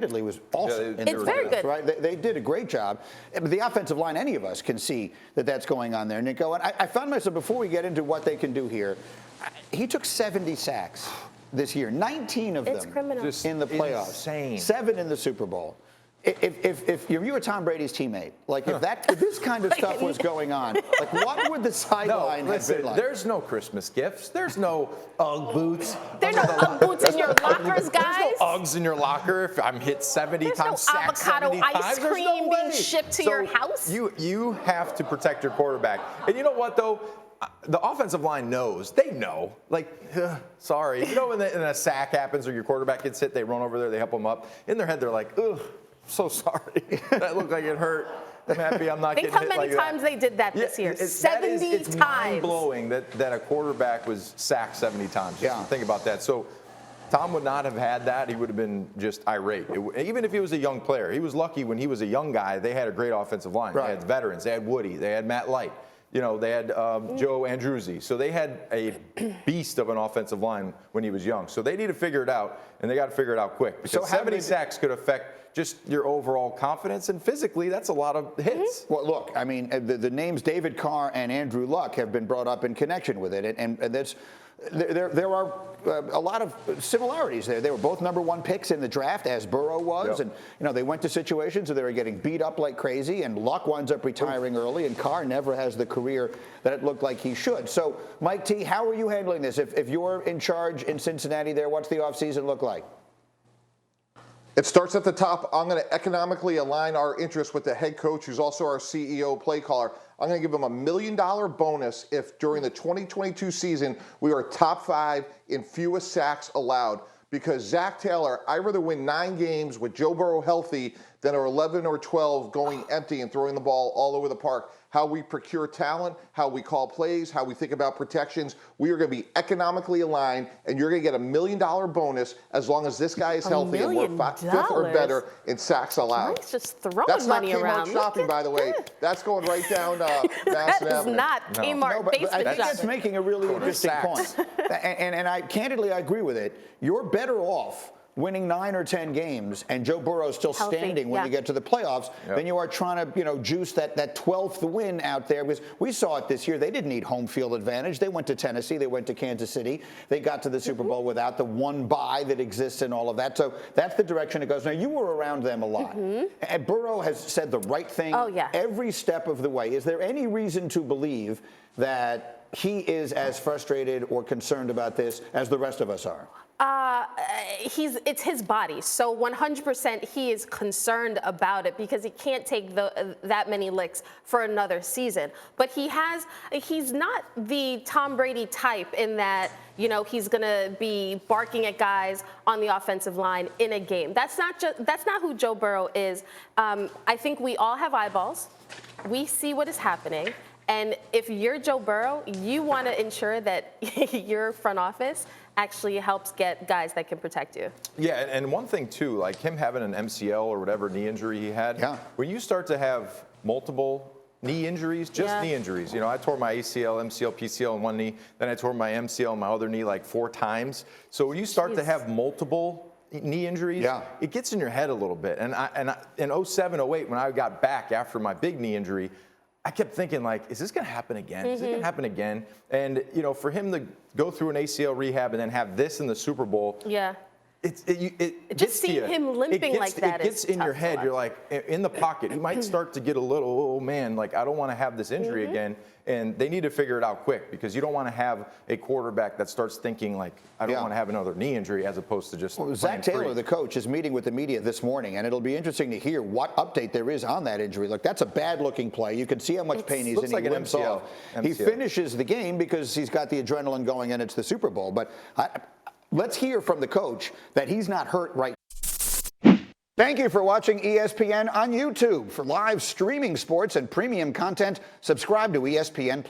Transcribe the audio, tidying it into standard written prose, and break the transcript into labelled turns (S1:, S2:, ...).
S1: was awesome.
S2: Yeah, it's very good.
S1: Right? They did a great job. But the offensive line, any of us can see that that's going on there, Nico. And I found myself, before we get into what they can do here, he took 70 sacks this year, 19 of them in the playoffs,
S3: insane.
S1: 7 in the Super Bowl. If you were Tom Brady's teammate, like if this kind of stuff was going on, like what would the sideline have been like?
S3: There's no Christmas gifts. There's no Ugg boots.
S2: There's no Ugg boots in your lockers, guys.
S3: There's no Uggs in your locker if I'm hit 70
S2: There's
S3: times.
S2: no avocado ice cream being shipped to your house.
S3: You have to protect your quarterback. And you know what, though? The offensive line knows. They know. Like, sorry. You know when a sack happens or your quarterback gets hit, they run over there, they help them up. In their head, they're like, ugh. So sorry. That looked like it hurt. I'm happy I'm not getting hit like that.
S2: Think how many times they did that this year. 70 times.
S3: It's mind-blowing that a quarterback was sacked 70 times.
S1: Yeah.
S3: Think about that. So Tom would not have had that. He would have been just irate. Even if he was a young player. He was lucky when he was a young guy. They had a great offensive line. Right. They had veterans. They had Woody. They had Matt Light. You know, they had Joe Andruzzi. So they had a beast of an offensive line when he was young. So they need to figure it out, and they got to figure it out quick. Because 70 sacks could affect just your overall confidence, and physically, that's a lot of hits.
S1: Well, look, I mean, the names David Carr and Andrew Luck have been brought up in connection with it, and that's there are a lot of similarities there. They were both #1 picks in the draft, as Burrow was, and they went to situations where they were getting beat up like crazy, and Luck winds up retiring early, and Carr never has the career that it looked like he should. So, Mike T, how are you handling this? If you're in charge in Cincinnati there, what's the offseason look like?
S4: It starts at the top. I'm going to economically align our interests with the head coach, who's also our CEO play caller. I'm going to give him $1 million bonus if during the 2022 season we are top 5 in fewest sacks allowed. Because Zach Taylor, I'd rather win 9 games with Joe Burrow healthy than 11 or 12 going empty and throwing the ball all over the park. How we procure talent, how we call plays, how we think about protections. We are going to be economically aligned, and you're going to get $1 million bonus as long as this guy is healthy and we're 5th or better in sacks allowed.
S2: He's just throwing
S4: That's
S2: money
S4: not
S2: around.
S4: Kmart shopping, by the way. That's going right down
S2: That
S4: Madison
S2: is
S4: Avenue.
S2: not Kmart basement
S1: I think
S2: shopping.
S1: that's making a really interesting point. And I candidly, I agree with it. You're better off winning 9 or 10 games and Joe Burrow still standing when you get to the playoffs than you are trying to, juice that 12th win out there. Because we saw it this year. They didn't need home field advantage. They went to Tennessee. They went to Kansas City. They got to the Super Bowl without the one bye that exists and all of that. So that's the direction it goes. Now, you were around them a lot. And Burrow has said the right thing every step of the way. Is there any reason to believe that he is as frustrated or concerned about this as the rest of us are?
S2: It's his body, so 100% he is concerned about it because he can't take that many licks for another season. But he's not the Tom Brady type in that he's gonna be barking at guys on the offensive line in a game. That's not who Joe Burrow is. I think we all have eyeballs. We see what is happening. And if you're Joe Burrow, you want to ensure that your front office actually helps get guys that can protect you.
S3: Yeah, and one thing, too, like him having an MCL or whatever knee injury he had, when you start to have multiple knee injuries, knee injuries. I tore my ACL, MCL, PCL in one knee, then I tore my MCL in my other knee like 4 times. So when you start to have multiple knee injuries, it gets in your head a little bit. And in 07, 08, when I got back after my big knee injury, I kept thinking, like, is this going to happen again? Is it going to happen again? And, for him to go through an ACL rehab and then have this in the Super Bowl, it
S2: just seeing him limping like that.
S3: It gets in your head. You're like, in the pocket. You might start to get a little, oh, man, like, I don't want to have this injury again. And they need to figure it out quick because you don't want to have a quarterback that starts thinking, like, I don't want to have another knee injury as opposed to just
S1: Zach Taylor, the coach, is meeting with the media this morning, and it'll be interesting to hear what update there is on that injury. Look, that's a bad-looking play. You can see how much pain he's in.
S3: Like
S1: he limps off. He finishes the game because he's got the adrenaline going and it's the Super Bowl. But let's hear from the coach that he's not hurt right now. Thank you for watching ESPN on YouTube. For live streaming sports and premium content, subscribe to ESPN+.